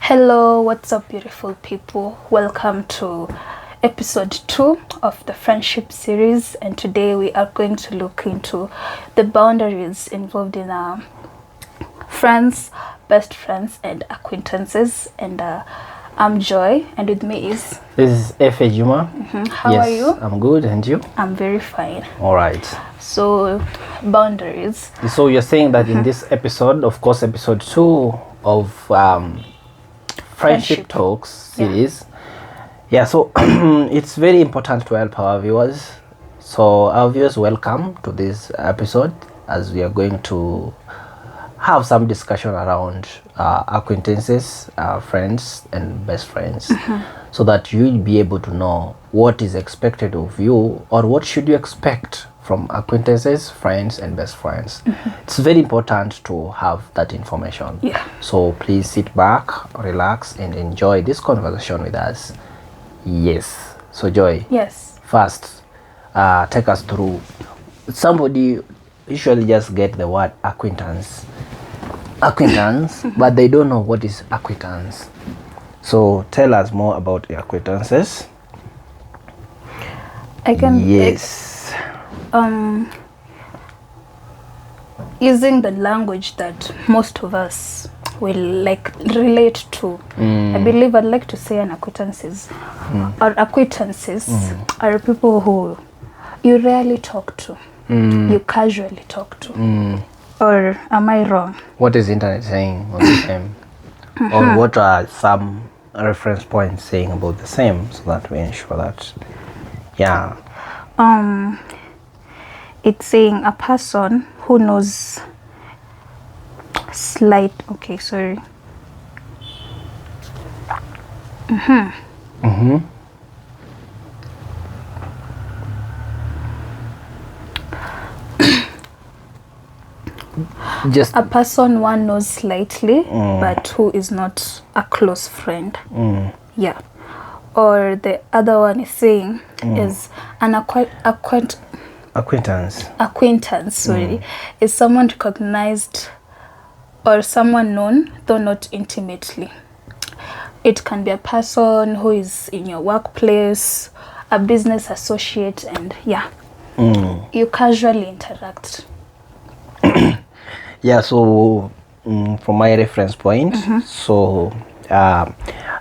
Hello, what's up, beautiful people? Welcome to episode 2 of the friendship series, and today we are going to look into the boundaries involved in friends, best friends, and acquaintances. And I'm Joy, and with me is... This is Efe Juma. How are you? I'm good, and you? I'm very fine. All right. So, boundaries. So you're saying that in this episode, of course, episode 2 of Friendship Talks series. Yeah, so it's very important to help our viewers. So our viewers, welcome to this episode as we are going to have some discussion around acquaintances, friends, and best friends, so that you'll be able to know what is expected of you or what should you expect from acquaintances, friends, and best friends. It's very important to have that information. Yeah. So please sit back, relax, and enjoy this conversation with us. Yes. So Joy. Yes. First, take us through. Somebody usually just get the word acquaintance, but they don't know what is acquaintance. So tell us more about your acquaintances. I can... Yes. Using the language that most of us will like relate to. I believe I'd like to say an acquaintances or acquaintances are people who you rarely talk to, you casually talk to. Or am I wrong? What is internet saying on the same? Or what are some reference points saying about the same, so that we ensure that, yeah. It's saying a person who knows Just a person one knows slightly, but who is not a close friend. Yeah. Or the other one is saying is an acquaintance, sorry, is someone recognized or someone known, though not intimately. It can be a person who is in your workplace, a business associate, and you casually interact. Yeah, so from my reference point, so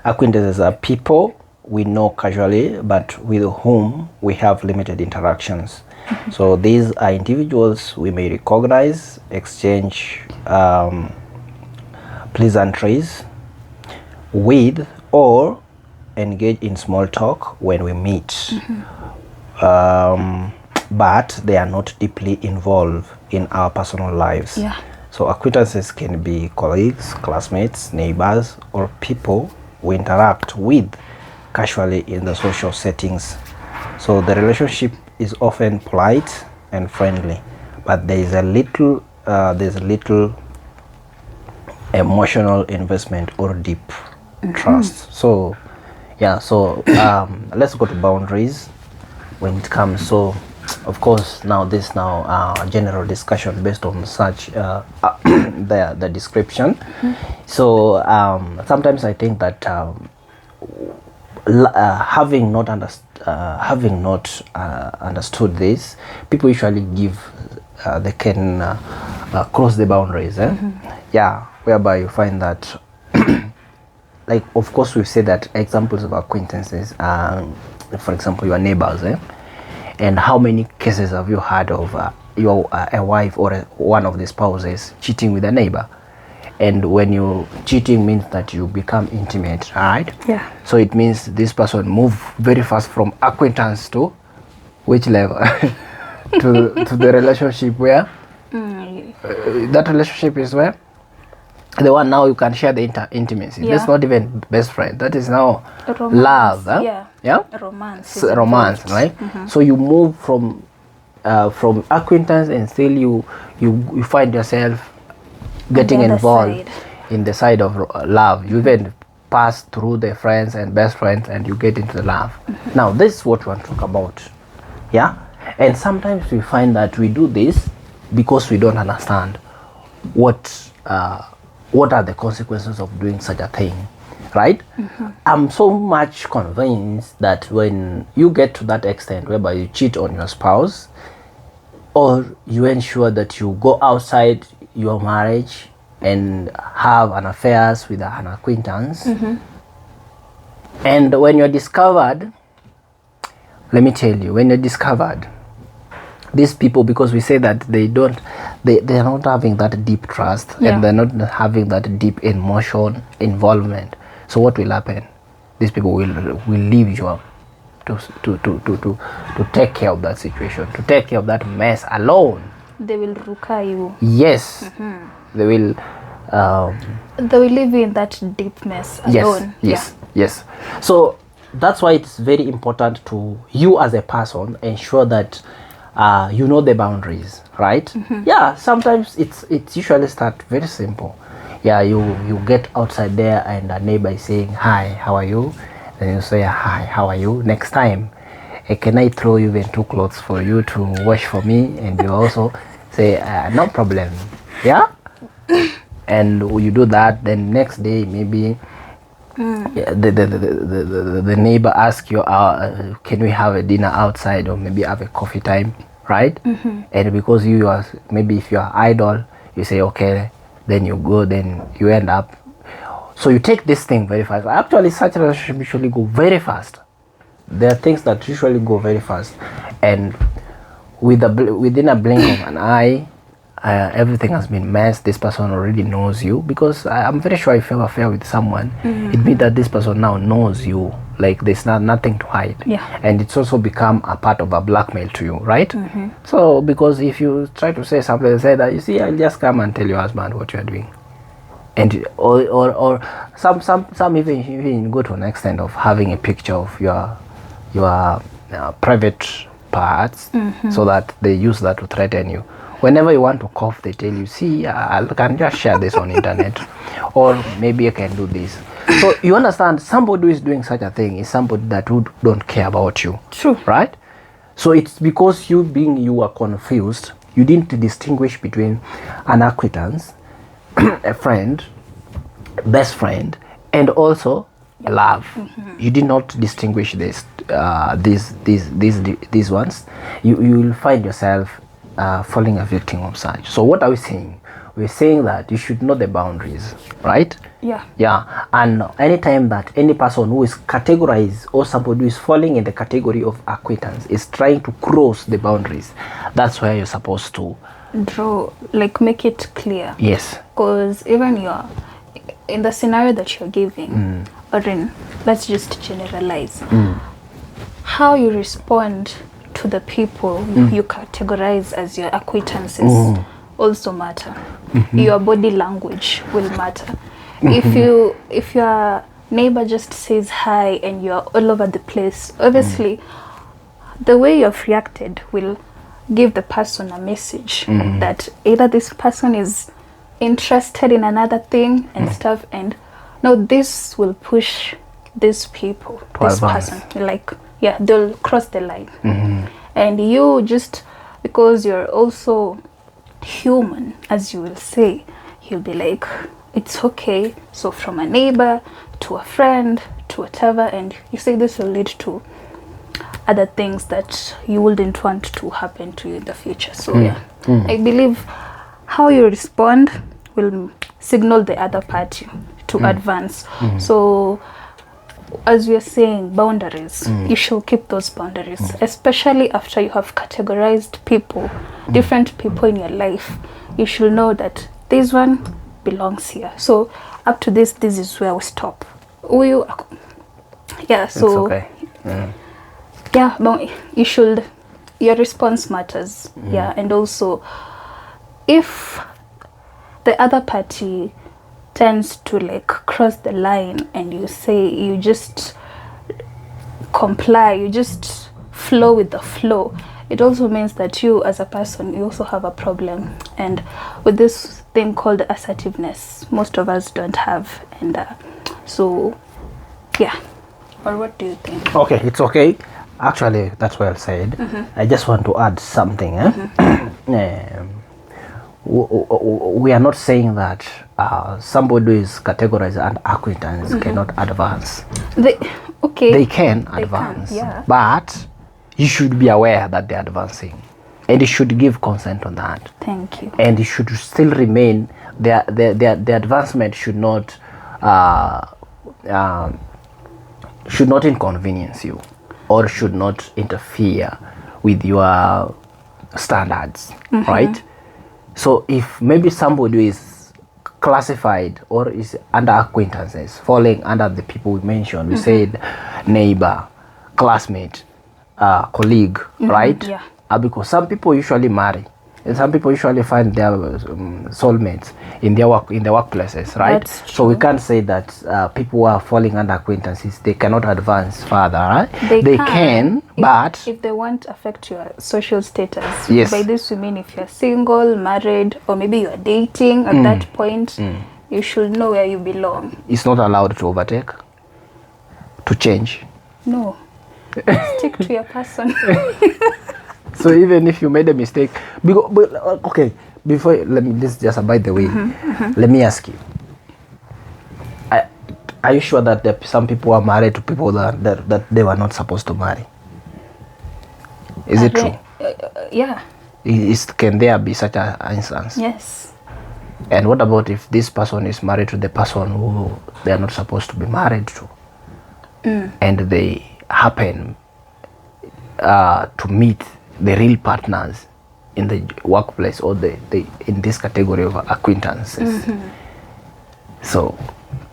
acquaintances are people we know casually, but with whom we have limited interactions. So these are individuals we may recognize, exchange pleasantries with, or engage in small talk when we meet. But they are not deeply involved in our personal lives. Yeah. So acquaintances can be colleagues, classmates, neighbors, or people we interact with casually in the social settings. So the relationship is often polite and friendly, but there's a little emotional investment or deep trust. So yeah, so let's go to boundaries when it comes. So of course now general discussion based on such the description. So sometimes I think that having not understood this, people usually they can cross the boundaries, whereby you find that like, of course, we've said that examples of acquaintances are, for example, your neighbors, and how many cases have you heard of a wife or one of the spouses cheating with a neighbor? And when you cheating means that you become intimate, right? Yeah. So it means this person move very fast from acquaintance to which level? to the relationship where that relationship is where the one now you can share the intimacy. That's not even best friend. That is now romance. Love. Huh? Yeah. Romance, right? So you move from acquaintance, and still you find yourself getting involved in the side of love. You even pass through the friends and best friends, and you get into the love. Now this is what we want to talk about. Yeah. And sometimes we find that we do this because we don't understand what are the consequences of doing such a thing. right? I'm so much convinced that when you get to that extent whereby you cheat on your spouse, or you ensure that you go outside your marriage and have an affairs with an acquaintance, and when you're discovered, let me tell you, when you're discovered, these people, because we say that they are not having that deep trust, and they're not having that deep emotion involvement. So what will happen? These people will leave you to take care of that situation, to take care of that mess alone. They will ruka you. Yes. They will live in that deep mess alone. Yes. So that's why it's very important to you as a person ensure that you know the boundaries, right? Yeah, sometimes it's usually start very simple. Yeah, you get outside there and a neighbor is saying, hi, how are you? Then you say, hi, how are you? Next time, can I throw even 2 clothes for you to wash for me? And you also say, no problem. Yeah? And you do that, then next day maybe the neighbor asks you, can we have a dinner outside, or maybe have a coffee time, right? And because you are, maybe if you are idle, you say, okay, then you go, then you end up. So you take this thing very fast. Actually, such a relationship usually go very fast. There are things that usually go very fast, and within a blink of an eye, everything has been messed. This person already knows you, because I'm very sure if you have an affair with someone, it means that this person now knows you. Like there's nothing to hide. And it's also become a part of a blackmail to you, right? So because if you try to say something, say that, you see, I'll just come and tell your husband what you're doing. And or some even go to an extent of having a picture of your private parts, so that they use that to threaten you. Whenever you want to cough, they tell you, see, I can just share this on internet, or maybe I can do this. So you understand, somebody who is doing such a thing is somebody that would don't care about you. True. Right? So it's because you are confused. You didn't distinguish between an acquaintance, a friend, best friend, and also love. You did not distinguish these ones. You will find yourself falling a victim of such. So what are we saying? We're saying that you should know the boundaries, right? Yeah. And anytime that any person who is categorized, or somebody who is falling in the category of acquaintance is trying to cross the boundaries, that's where you're supposed to draw, like make it clear. Yes. Because even you're in the scenario that you're giving, or in, let's just generalize, how you respond to the people you categorize as your acquaintances also matter. Your body language will matter. If your neighbor just says hi and you're all over the place, obviously the way you've reacted will give the person a message that either this person is interested in another thing and stuff, and no, this will push these people, this person, like, they'll cross the line. And you, just because you're also human, as you will say, you'll be like, it's okay. So from a neighbor to a friend to whatever, and you say this will lead to other things that you wouldn't want to happen to you in the future. So I believe how you respond will signal the other party to advance. So as we are saying, boundaries, you should keep those boundaries, especially after you have categorized people, different people in your life. You should know that this one belongs here. So up to this is where we stop. So it's okay. But you should, your response matters. And also, if the other party tends to like cross the line and you say, you just comply, you just flow with the flow, it also means that you as a person, you also have a problem. And with this thing called assertiveness, most of us don't have. And or what do you think? Okay, it's okay. Actually, that's well said. I just want to add something. We are not saying that somebody who is categorized as acquaintance cannot advance. They can advance, yeah. but you should be aware that they're advancing, and you should give consent on that. Thank you. And it should still remain, their advancement should not inconvenience you, or should not interfere with your standards, right? So if maybe somebody is classified or is under acquaintances, falling under the people we mentioned, we said neighbor, classmate, colleague, right? Yeah. Because some people usually marry, and some people usually find their soulmates in their workplaces, right? That's true. So we can't say that people who are falling under acquaintances, they cannot advance further, right? They can, if, but if they won't affect your social status. Yes. By this we mean if you're single, married, or maybe you're dating at that point, you should know where you belong. it's not allowed to overtake, to change. No. Stick to your person. So even if you made a mistake, okay, before this just by the way, let me ask you: are you sure that some people are married to people that they were not supposed to marry? Is it true? Yeah. Can there be such an instance? Yes. And what about if this person is married to the person who they are not supposed to be married to, and they happen to meet the real partners in the workplace, or the in this category of acquaintances? So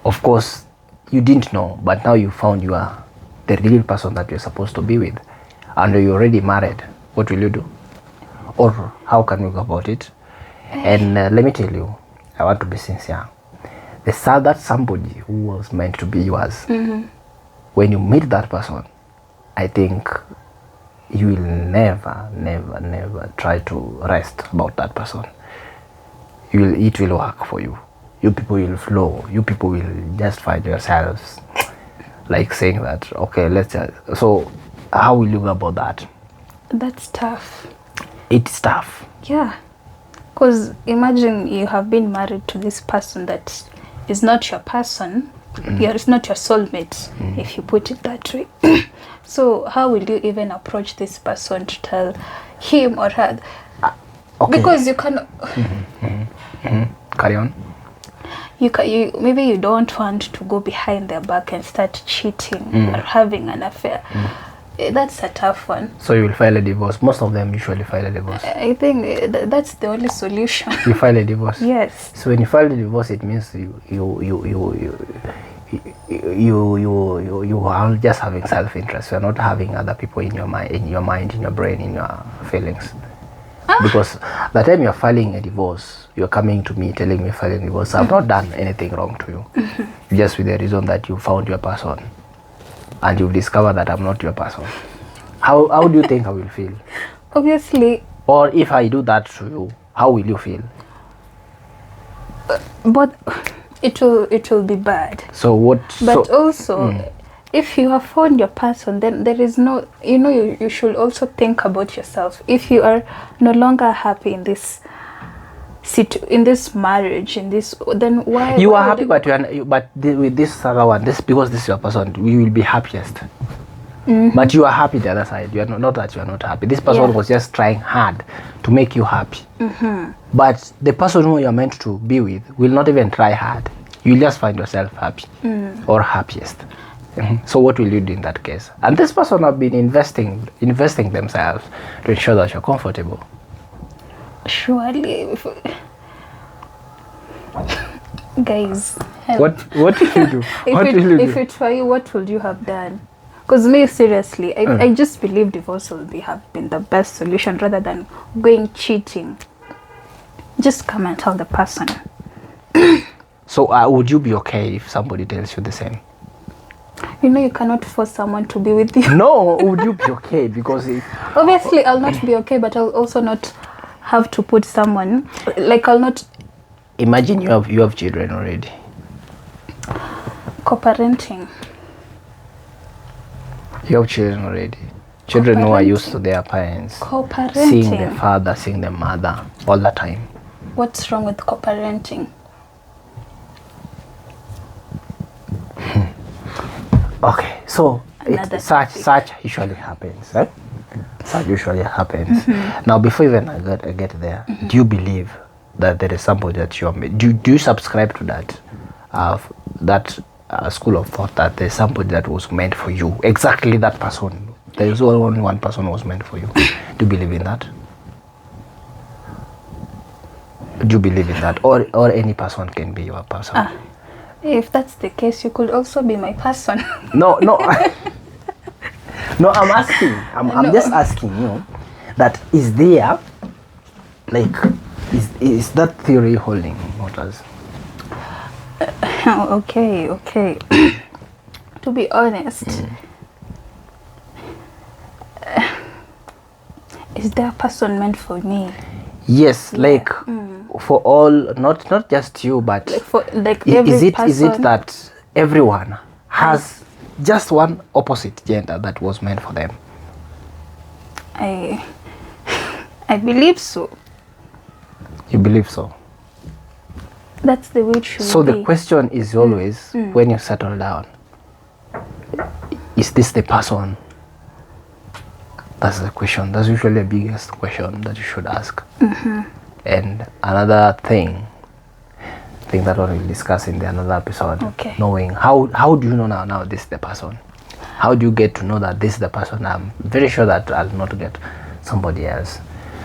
of course you didn't know, but now you found you are the real person that you're supposed to be with, and you're already married. What will you do, or how can you go about it? And let me tell you, I want to be sincere. The sad that somebody who was meant to be yours, when you meet that person, I think you will never try to rest about that person. It will work for you. You people will flow. You people will just find yourselves like saying that, okay, let's just, so how will you go about that? That's tough. It's tough. Yeah. Because imagine you have been married to this person that is not your person. It's not your soulmate, if you put it that way. So how will you even approach this person to tell him or her? Okay. Because you cannot. Carry on. You maybe you don't want to go behind their back and start cheating or having an affair. That's a tough one. So you will file a divorce. Most of them usually file a divorce. I think that's the only solution. You file a divorce. Yes. So when you file a divorce, it means you are just having self-interest. You're not having other people in your mind, in your brain, in your feelings. Because the time you're filing a divorce, you're coming to me telling me filing a divorce. I've not done anything wrong to you. Just with the reason that you found your person, and you've discovered that I'm not your person. How do you think I will feel? Obviously. Or if I do that to you, how will you feel? But it will be bad. So what? But also, if you have found your person, then there is no, you should also think about yourself. If you are no longer happy in this marriage, then why? You are happy, but with this other one, because this is your person, you will be happiest. But you are happy the other side. You are not that you are not happy. This person was just trying hard to make you happy. But the person who you are meant to be with will not even try hard. You will just find yourself happy or happiest. So what will you do in that case? And this person have been investing themselves to ensure that you're comfortable. Surely, guys. What will you do? If it were you, what would you have done? Because me, seriously, I just believe divorce will have been the best solution rather than going cheating. Just come and tell the person. So would you be okay if somebody tells you the same? You cannot force someone to be with you. No, would you be okay? Because obviously I'll not be okay, but I'll also not have to put someone, like I'll not. Imagine you have children already. Co-parenting. You have children already. Children who are used to their parents. Co-parenting. Seeing the father, seeing the mother all the time. What's wrong with co-parenting? Okay, so Another such usually happens, right? Such usually happens. Now, before even I get there, do you believe that there is somebody that you are made? Do you subscribe to that school of thought that there's somebody that was meant for you? Exactly that person. There is only one person who was meant for you. Do you believe in that? Do you believe in that, or any person can be your person? If that's the case, you could also be my person. No. No, I'm asking. I'm just asking you that is there, like, is that theory holding waters? Okay. To be honest, is there a person meant for me? Yes, like for all, not just you, but Like for every is it person? that everyone has just one opposite gender that was meant for them? I believe so. You believe so? That's the way it should So be. the question is always, when you settle down, is this the person? That's the question. That's usually the biggest question that you should ask. And another thing that we'll discuss in another episode. Okay. Knowing how do you know now this is the person? How do you get to know that this is the person? I'm very sure that I'll not get somebody else.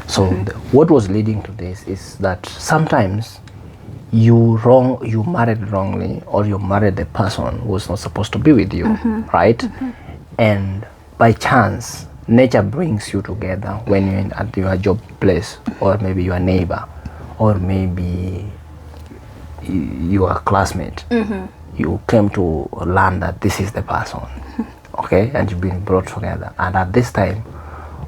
So what was leading to this is that sometimes you married wrongly, or you married the person who was not supposed to be with you, right? And by chance, nature brings you together when you're at your job place, or maybe your neighbor, or maybe your classmate. You came to learn that this is the person, okay, and you've been brought together. And at this time,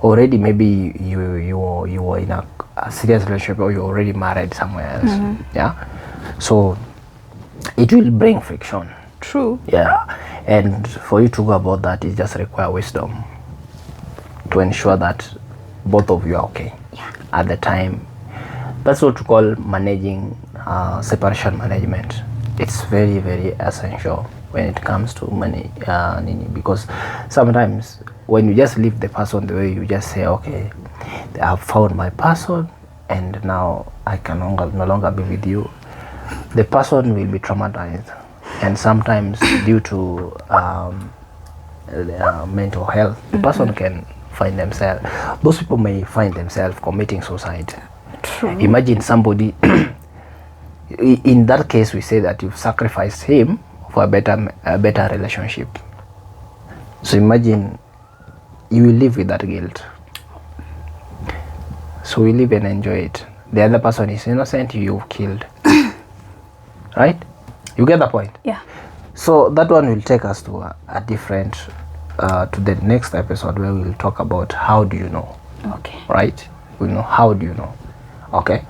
already maybe you were in a serious relationship, or you're already married somewhere else. Yeah, so it will bring friction. True. Yeah, and for you to go about that, it just require wisdom to ensure that both of you are okay at the time. That's what we call managing separation management. It's very, very essential when it comes to money, because sometimes when you just leave the person the way you just say, okay, I have found my person and now I can no longer be with you, the person will be traumatized, and sometimes due to mental health, the person can find themselves, those people may find themselves committing suicide. True. Imagine somebody in that case, we say that you've sacrificed him for a better relationship. So imagine you will live with that guilt. So we live and enjoy it. The other person is innocent, you've killed. Right? You get the point? Yeah. So that one will take us to a different, to the next episode, where we will talk about how do you know. Okay. Right? We know how do you know. Okay?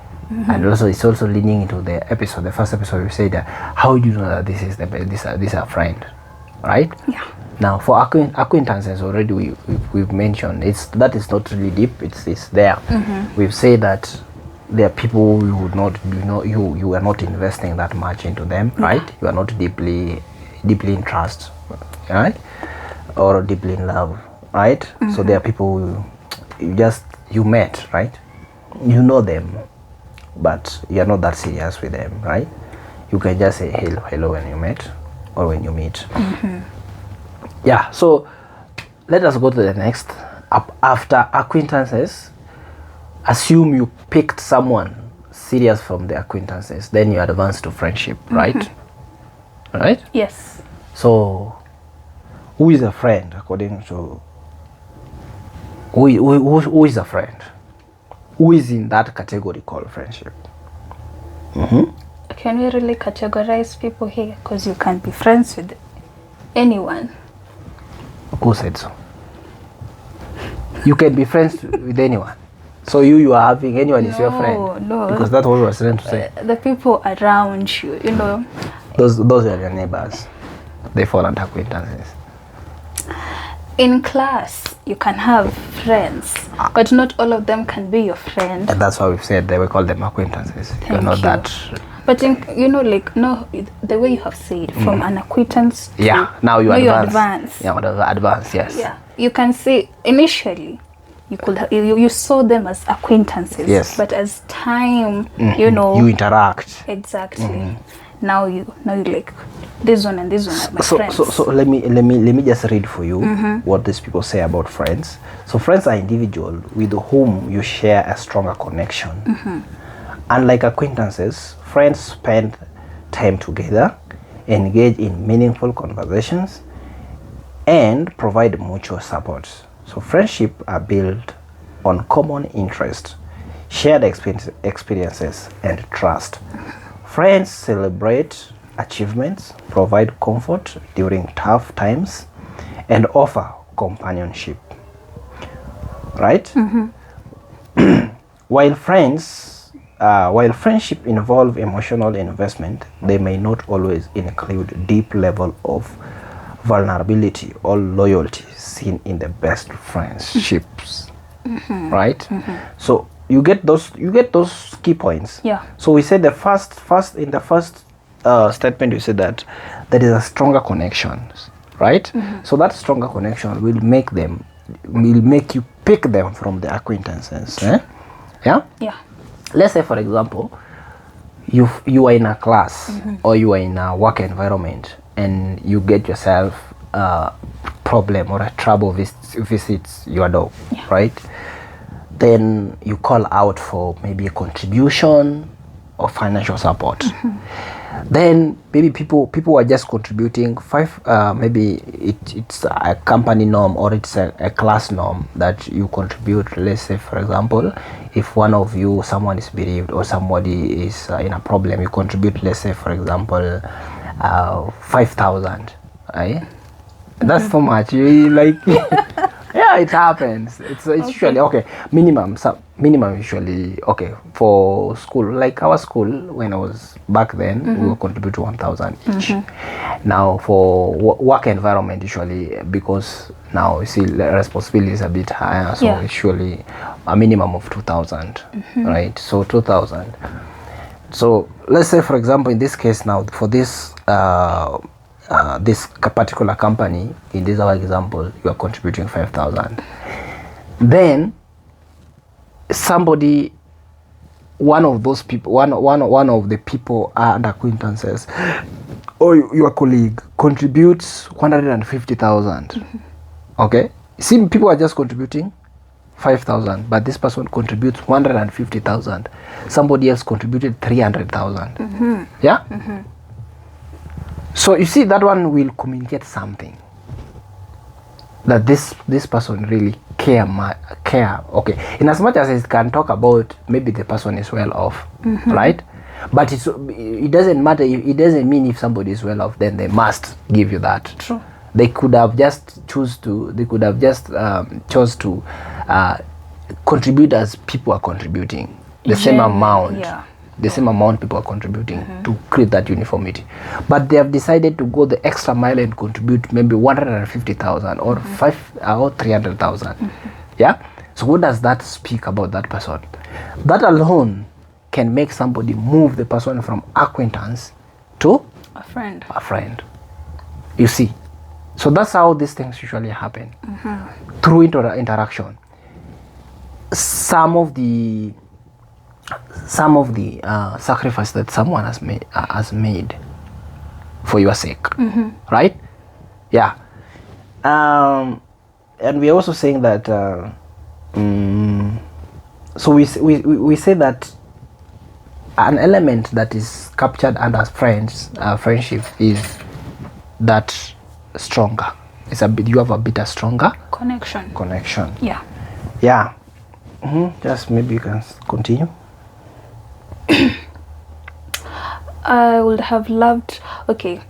And also it's also leading into the first episode we said that how do you know that this is a friend, right? Yeah. Now for acquaintances, already we've mentioned that is not really deep. It's there. We've said that there are people you would not, you are not investing that much into them, right? You are not deeply in trust, right? Or deeply in love, right? So there are people you met, right? You know them, but you're not that serious with them, right? You can just say hello when you met, or when you meet. Yeah, so let us go to the next. After acquaintances, assume you picked someone serious from the acquaintances, then you advance to friendship, right? Right? Yes. So who is a friend according to who is a friend? Who is in that category called friendship? Can we really categorize people here? Because you can be friends with anyone. Who said so? You can be friends with anyone. So you are having anyone is your friend? No. Because that's what we were trying to say. The people around you, Those are your neighbors. They fall under acquaintances. In class, you can have friends, but not all of them can be your friend. And that's why we've said they will call them acquaintances. You're not that But you know, like, no, the way you have said, from an acquaintance to now you advance. Yeah, advance, yes. Yeah, you can say initially you could you saw them as acquaintances, yes, but as time, you know, you interact. Exactly. Now you like, this one and this one are my friends. So let me just read for you what these people say about friends. So friends are individuals with whom you share a stronger connection. Unlike acquaintances, friends spend time together, engage in meaningful conversations, and provide mutual support. So friendship are built on common interest, shared experiences, and trust. Friends celebrate achievements, provide comfort during tough times, and offer companionship. Right? While friendship involve emotional investment, they may not always include deep level of vulnerability or loyalty seen in the best friendships. Right? So you get those key points. Yeah. So we said the first statement, you said that there is a stronger connection, right? So that stronger connection will make you pick them from the acquaintances. Yeah. Let's say, for example, you are in a class or you are in a work environment and you get yourself a problem or a trouble visits your door, right? Then you call out for maybe a contribution or financial support. Then maybe people are just contributing maybe it's a company norm or it's a class norm that you contribute. Let's say, for example, if one of you, someone is bereaved or somebody is in a problem, you contribute, let's say, for example, 5,000, right? That's so much. You like yeah, it happens. It's usually okay. Minimum usually okay for school. Like our school, when I was back then, we will contribute 1,000 each. Now for work environment, usually, because now you see the responsibility is a bit higher, so usually a minimum of 2,000, right? So 2,000. So let's say, for example, in this case now, for this this particular company, in this our example, you are contributing 5,000. Then somebody, one of those people, one of the people and acquaintances or your colleague contributes 150,000. Okay, see, people are just contributing 5,000, but this person contributes 150,000. Somebody else contributed 300,000. Yeah. So you see, that one will communicate something, that this person really care. Okay, in as much as it can talk about maybe the person is well off, right? But it doesn't matter. It doesn't mean if somebody is well off, then they must give you that. True. They could have just chose to contribute as people are contributing the same amount. Yeah. The same amount people are contributing to create that uniformity, but they have decided to go the extra mile and contribute maybe 150,000 or 300,000. Yeah. So what does that speak about that person? That alone can make somebody move the person from acquaintance to a friend. You see, so that's how these things usually happen through interaction. Some of the sacrifice that someone has made for your sake, right? Yeah. And we're also saying that so we say that an element that is captured under friendship is that stronger. You have a bit of stronger connection. Yeah. Just maybe you can continue. I would have loved. Okay.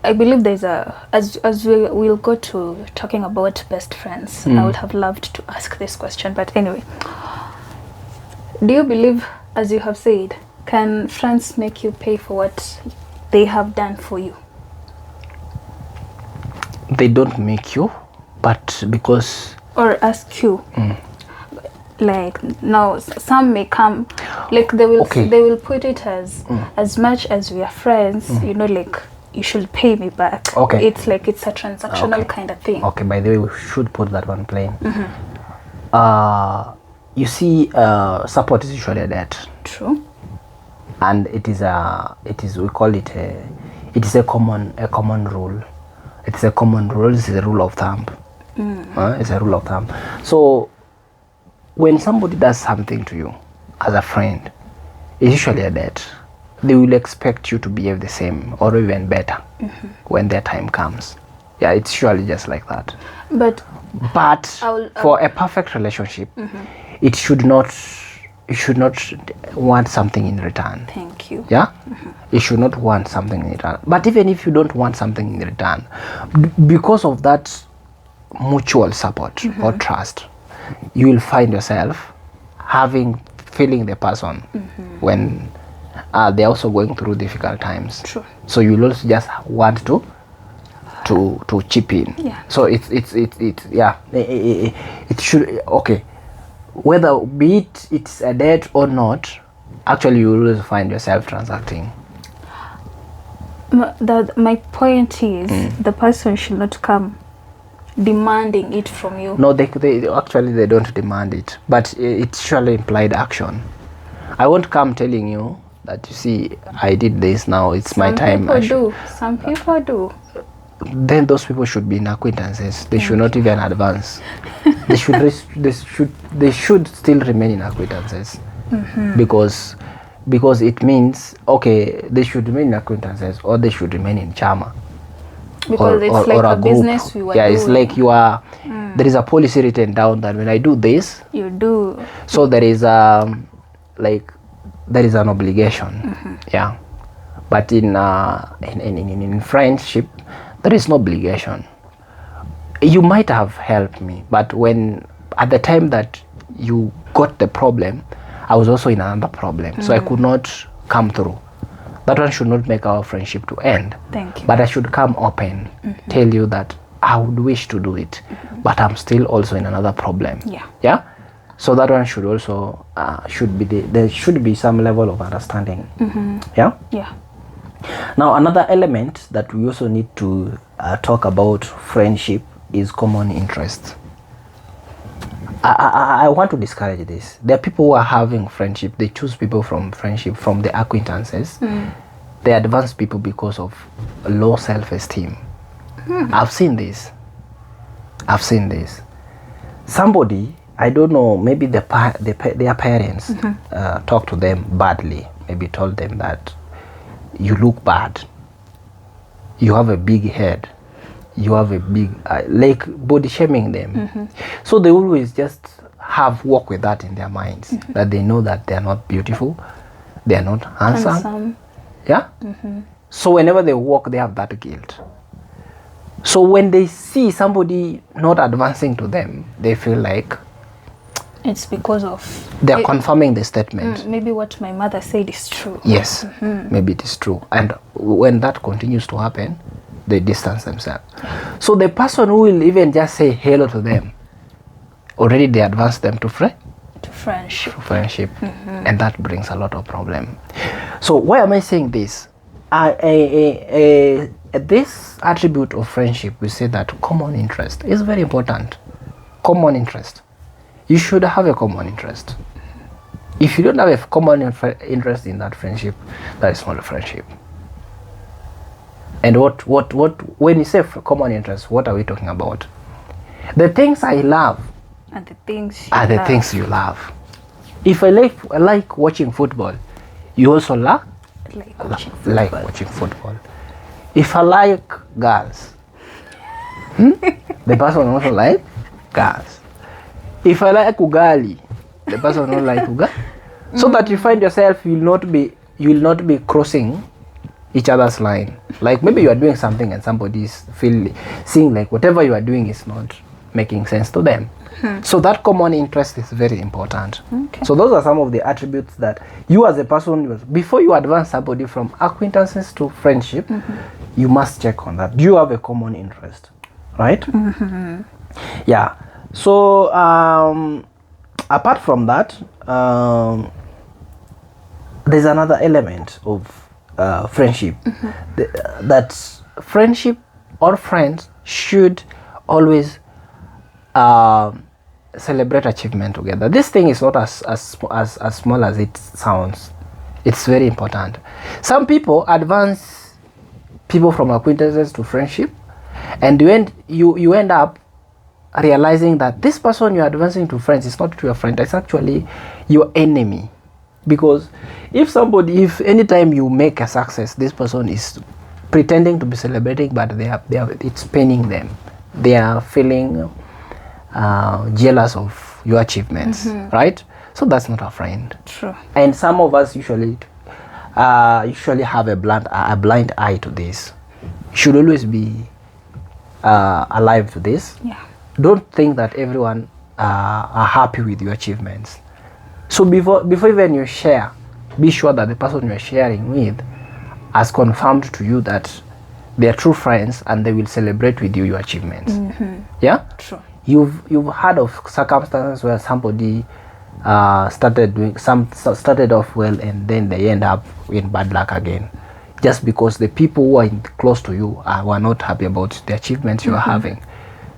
I believe there's as we will go to talking about best friends. I would have loved to ask this question, but anyway, do you believe, as you have said, can friends make you pay for what they have done for you? They don't make you, but because or ask you. Like now, some may come, like they will put it as much as we are friends, you know, like you should pay me back. Okay. It's like it's a transactional kind of thing. Okay, by the way, we should put that one plain. You see, support is usually a debt. True. And it is we call it it is a common rule. It's a common rule. It's a rule of thumb. It's a rule of thumb. So when somebody does something to you as a friend, it's usually a debt. They will expect you to behave the same or even better when their time comes. Yeah, it's usually just like that. But for a perfect relationship, it should not. You should not want something in return. Thank you. Yeah, you should not want something in return. But even if you don't want something in return, because of that mutual support or trust, you will find yourself feeling the person when they're also going through difficult times. True. So you will also just want to chip in. Yeah. So it should, okay, whether be it's a debt or not, actually you will always find yourself transacting. My point is the person should not come demanding it from you. No, they actually they don't demand it, but it's surely implied action. I won't come telling you that, you see, I did this, now it's my time. Some people do. Then those people should be in acquaintances. They should not even advance. They should still remain in acquaintances, because it means, okay, they should remain in acquaintances or they should remain in chama. Because it's like a business we were doing. It's like you are. There is a policy written down that when I do this, you do. So there is an obligation. Yeah, but in friendship, there is no obligation. You might have helped me, but when at the time that you got the problem, I was also in another problem, so I could not come through. That one should not make our friendship to end. Thank you. But I should come open, tell you that I would wish to do it, but I'm still also in another problem. Yeah. Yeah. So that one should also there should be some level of understanding. Yeah. Yeah. Now another element that we also need to talk about friendship is common interest. I want to discourage this. There are people who are having friendship. They choose people from friendship, from the acquaintances. They advance people because of low self-esteem. I've seen this. Somebody, I don't know, maybe their parents talk to them badly. Maybe told them that you look bad. You have a big head. You have a big, like body shaming them. So they always just work with that in their minds, that they know that they are not beautiful, they are not handsome. Yeah. So whenever they walk, they have that guilt. So when they see somebody not advancing to them, they feel like it's because of they're confirming the statement. Maybe what my mother said is true. Yes, maybe it is true. And when that continues to happen, they distance themselves. So the person who will even just say hello to them, already they advance them to friendship. And that brings a lot of problem. So why am I saying this? This attribute of friendship, we say that common interest is very important. Common interest. You should have a common interest. If you don't have a common interest in that friendship, that is not a friendship. And what when you say common interest, what are we talking about? The things I love and the things you love. If I like watching football, you also like watching football. If I like girls, the person also like girls. If I like ugali, the person also like ugali. So that you find yourself, you will not be crossing each other's line. Like maybe you are doing something and somebody is seeing like whatever you are doing is not making sense to them. So that common interest is very important. Okay. So those are some of the attributes that you as a person, before you advance somebody from acquaintances to friendship, you must check on that. Do you have a common interest? Right? Yeah. So apart from that, there's another element of friendship. That friendship or friends should always celebrate achievement together. This thing is not as small as it sounds. It's very important. Some people advance people from acquaintances to friendship, and you end up realizing that this person you're advancing to friends is not your friend, it's actually your enemy. Because if anytime you make a success, this person is pretending to be celebrating, but it's paining them. They are feeling jealous of your achievements, right? So that's not a friend. True. And some of us usually have a blind eye to this. You should always be alive to this. Yeah. Don't think that everyone are happy with your achievements. So before even you share, be sure that the person you're sharing with has confirmed to you that they are true friends and they will celebrate with you your achievements. Yeah? True. You've heard of circumstances where somebody started off well and then they end up in bad luck again, just because the people who are close to you were not happy about the achievements you are having.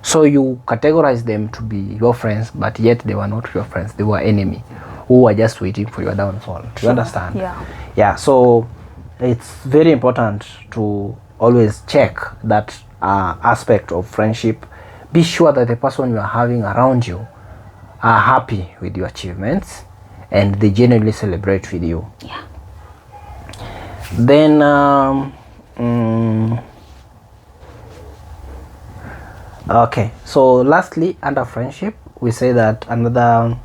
So you categorize them to be your friends, but yet they were not your friends. They were enemy who were just waiting for your downfall. Do you understand? Yeah. Yeah. So it's very important to always check that aspect of friendship. Be sure that the person you are having around you are happy with your achievements and they genuinely celebrate with you. Yeah. Then okay, so lastly, under friendship, we say that another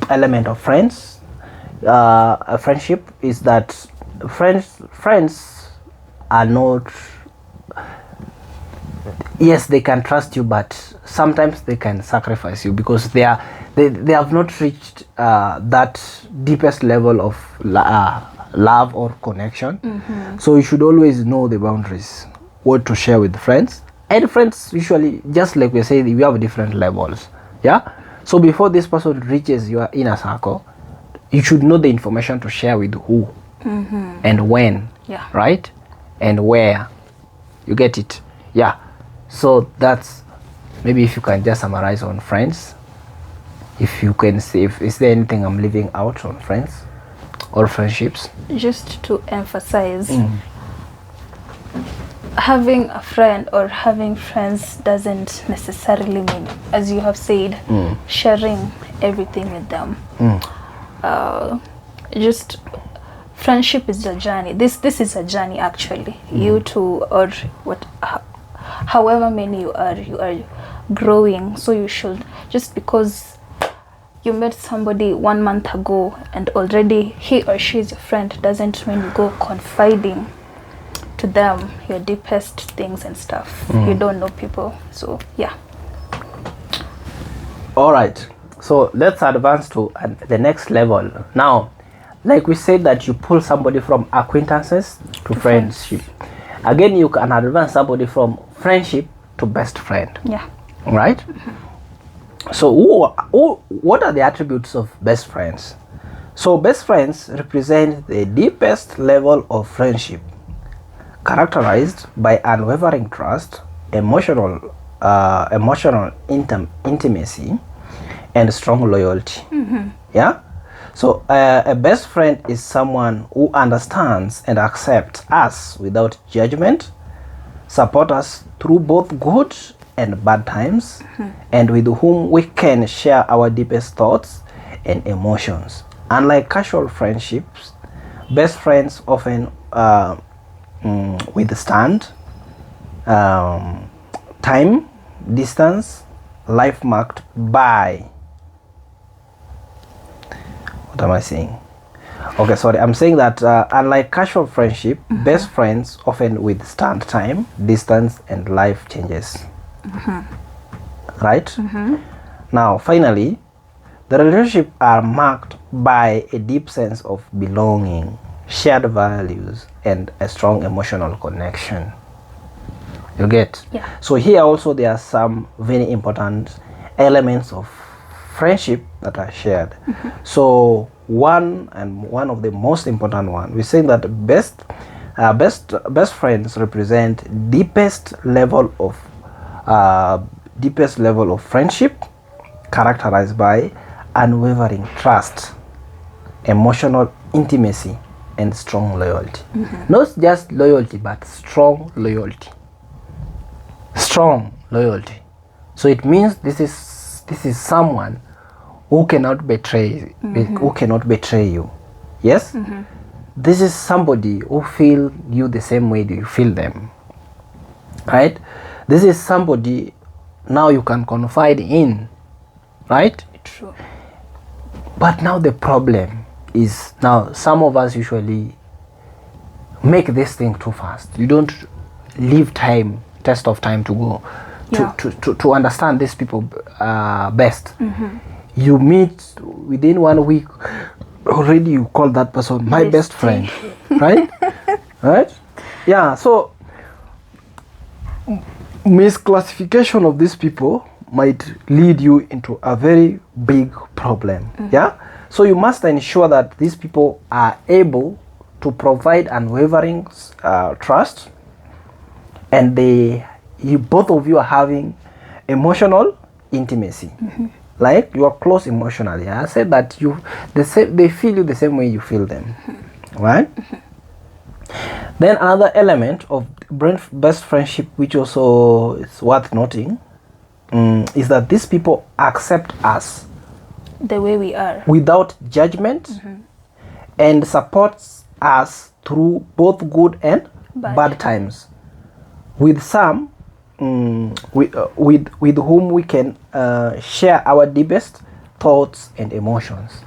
element of a friendship is that friends are not, yes, they can trust you, but sometimes they can sacrifice you because they have not reached that deepest level of love or connection. So you should always know the boundaries, what to share with friends. And friends usually, just like we say, we have different levels. Yeah. So before this person reaches your inner circle, you should know the information to share with who and when. Yeah. Right? And where. You get it? Yeah. So that's, maybe if you can just summarize on friends, if you can say, is there anything I'm leaving out on friends or friendships? Just to emphasize, having a friend or having friends doesn't necessarily mean, as you have said, sharing everything with them. Just friendship is a journey. This is a journey actually. You two, or however many you are growing. So you should, just because you met somebody 1 month ago and already he or she is your friend, doesn't mean you go confiding to them your deepest things and stuff. You don't know people. So yeah. All right, so let's advance to the next level. Now, like we said that you pull somebody from acquaintances to friendship. Again, you can advance somebody from friendship to best friend. Yeah. Right? So what are the attributes of best friends? So best friends represent the deepest level of friendship, characterized by unwavering trust, emotional intimacy, and strong loyalty. Yeah. So a best friend is someone who understands and accepts us without judgment, support us through both good and bad times, and with whom we can share our deepest thoughts and emotions. Unlike casual friendships, best friends often withstand time, distance, life marked by, what am I saying? Okay, sorry, I'm saying that unlike casual friendship, best friends often withstand time, distance, and life changes. Right? Now, finally, the relationships are marked by a deep sense of belonging, shared values, and a strong emotional connection. You get? Yeah. So here also there are some very important elements of friendship that are shared. So one of the most important one, we say that best friends represent deepest level of friendship, characterized by unwavering trust, emotional intimacy, and strong loyalty. Not just loyalty, but strong loyalty. Strong loyalty. So it means this is someone who cannot betray you. Yes? This is somebody who feel you the same way you feel them. Right? This is somebody now you can confide in. Right? True. But now the problem is, now some of us usually make this thing too fast. You don't leave test of time to go to understand these people best. You meet within 1 week, already you call that person my best friend. Right? Right? Yeah, so misclassification of these people might lead you into a very big problem. Yeah, so you must ensure that these people are able to provide unwavering trust, and both of you are having emotional intimacy. Like you are close emotionally. I said that they feel you the same way you feel them. Right? Then another element of best friendship, which also is worth noting, is that these people accept us The way we are. without judgment, and supports us through both good and bad times. With some, with whom we can share our deepest thoughts and emotions.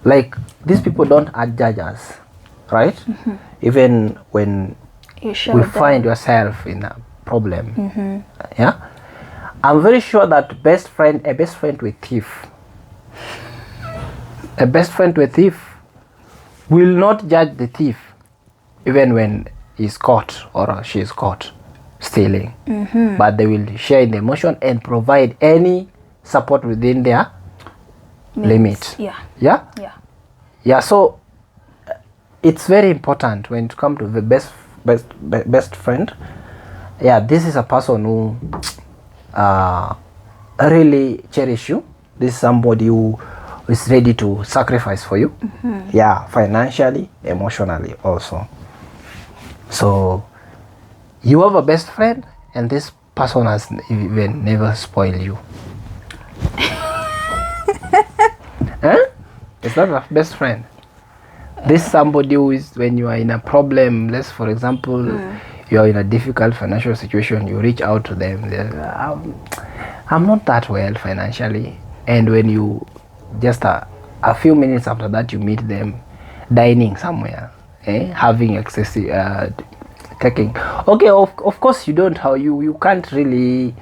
Like these people don't judge us, right? Even when You we find yourself in a problem. Yeah, I'm very sure that a best friend to a thief will not judge the thief even when he's caught or she is caught stealing. But they will share in the emotion and provide any support within their limit. Yeah. So it's very important when it comes to the best friend. Yeah, this is a person who really cherish you. This is somebody who is ready to sacrifice for you. Yeah, financially, emotionally also. So you have a best friend, and this person has even never spoiled you. It's not a best friend. This somebody who is, when you are in a problem, let's for example, you are in a difficult financial situation, you reach out to them. I'm not that well financially, and when you just a few minutes after that you meet them dining somewhere, having excessive taking. Okay, of course you can't really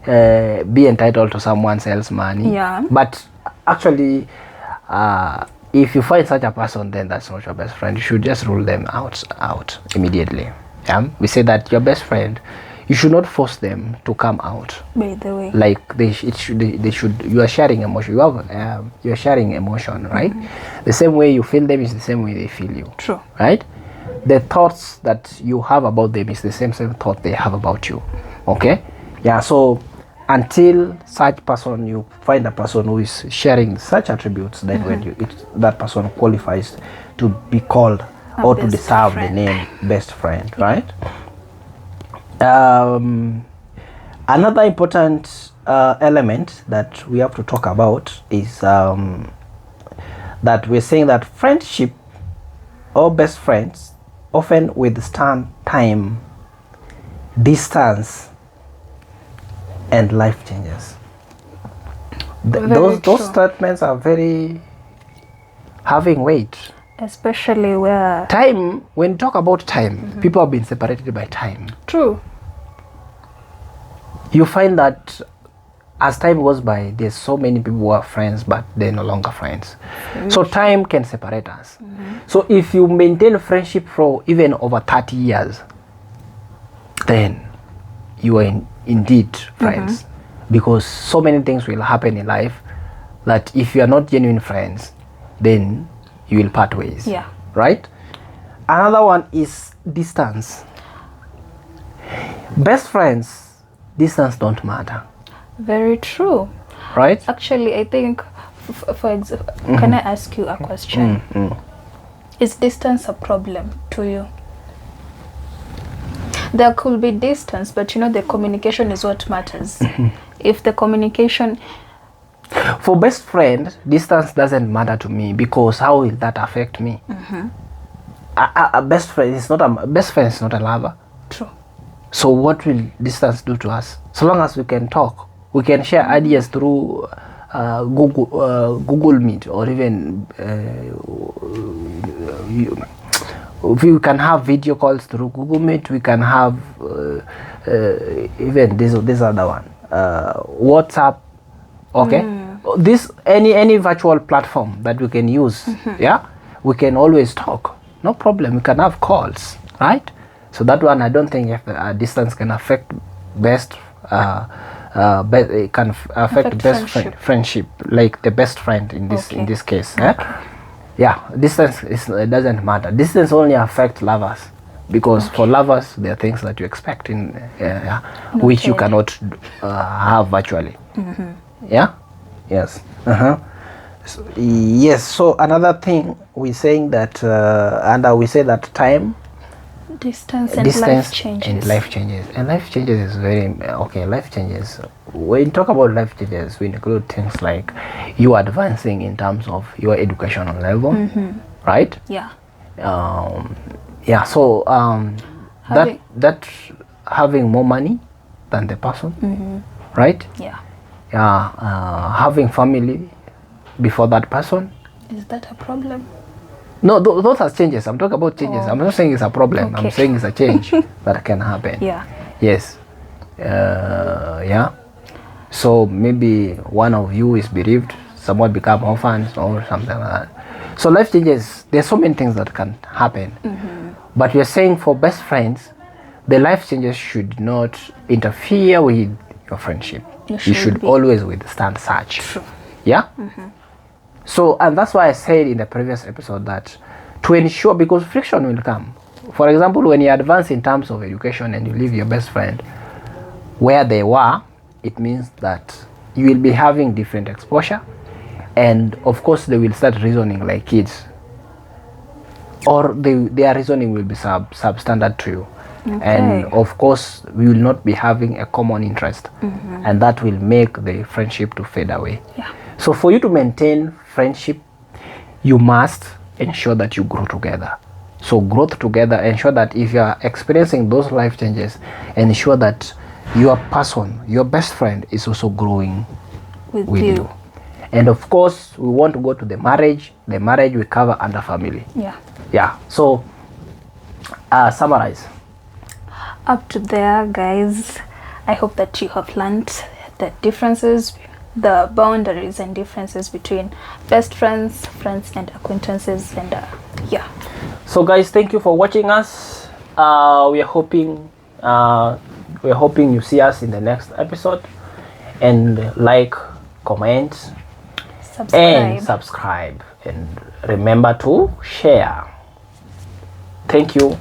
be entitled to someone else's money. Yeah. But actually, if you find such a person, then that's not your best friend. You should just rule them out immediately. Yeah, we say that your best friend, you should not force them to come out. By the way, Like they should. You are sharing emotion. You are sharing emotion, right? The same way you feel them is the same way they feel you. True. Right? The thoughts that you have about them is the same thought they have about you. Okay? Yeah. So until such person, you find a person who is sharing such attributes, then when that person qualifies to be called or to deserve the name best friend, right? Another important element that we have to talk about is that we're saying that friendship or best friends often withstand time, distance, and life changes. Those statements are very having weight. Especially where Time, when you talk about time, people have been separated by time. True. You find that as time goes by, there's so many people who are friends, but they're no longer friends. So time can separate us. So if you maintain friendship for even over 30 years, then you are indeed friends. because so many things will happen in life that if you are not genuine friends, then you will part ways. Yeah. Right? Another one is distance. Best friends, distance don't matter. Very true. Right? Actually, I think, for example, can I ask you a question? Is distance a problem to you? There could be distance, but the communication is what matters. If the communication... For best friend, distance doesn't matter to me, because how will that affect me? A best friend is not a lover. True. So what will distance do to us? So long as we can talk, we can share ideas through Google Meet, or even we can have video calls through Google Meet. We can have even this other one, WhatsApp. Okay, this any virtual platform that we can use. Yeah, we can always talk. No problem. We can have calls, right? So that one, I don't think if distance can affect best. It can affect best friendship, like the best friend in this case. Yeah, distance doesn't matter. Distance only affects lovers, because for lovers there are things that you expect in which you cannot have virtually. Yeah. Yes. So, yes. So another thing we're saying that and we say that time, distance and life changes. And life changes is very okay. Life changes. When you talk about life changes, we include things like you advancing in terms of your educational level, right? Yeah. Yeah. So that having more money than the person, right? Yeah. Yeah. Having family before that person. Is that a problem? No, those are changes. I'm talking about changes. I'm not saying it's a problem. I'm saying it's a change that can happen. Yeah. Yes. Yeah. So maybe one of you is bereaved, someone become orphans or something like that. So life changes. There's so many things that can happen. But we're saying for best friends, the life changes should not interfere with your friendship. You should always withstand such. True. Yeah. So, and that's why I said in the previous episode that to ensure, because friction will come. For example, when you advance in terms of education and you leave your best friend where they were, it means that you will be having different exposure, and of course they will start reasoning like kids, or their reasoning will be substandard to you. And of course we will not be having a common interest, and that will make the friendship to fade away. So for you to maintain friendship, you must ensure that you grow together. So growth together, ensure that if you are experiencing those life changes, ensure that your person, your best friend, is also growing with you. And of course we want to go to the marriage we cover under family. Yeah. So summarize. Up to there, guys. I hope that you have learned the differences, the boundaries and differences between best friends, and acquaintances, and yeah. So guys, thank you for watching us. We are hoping you see us in the next episode, and like, comment, subscribe, and remember to share. Thank you.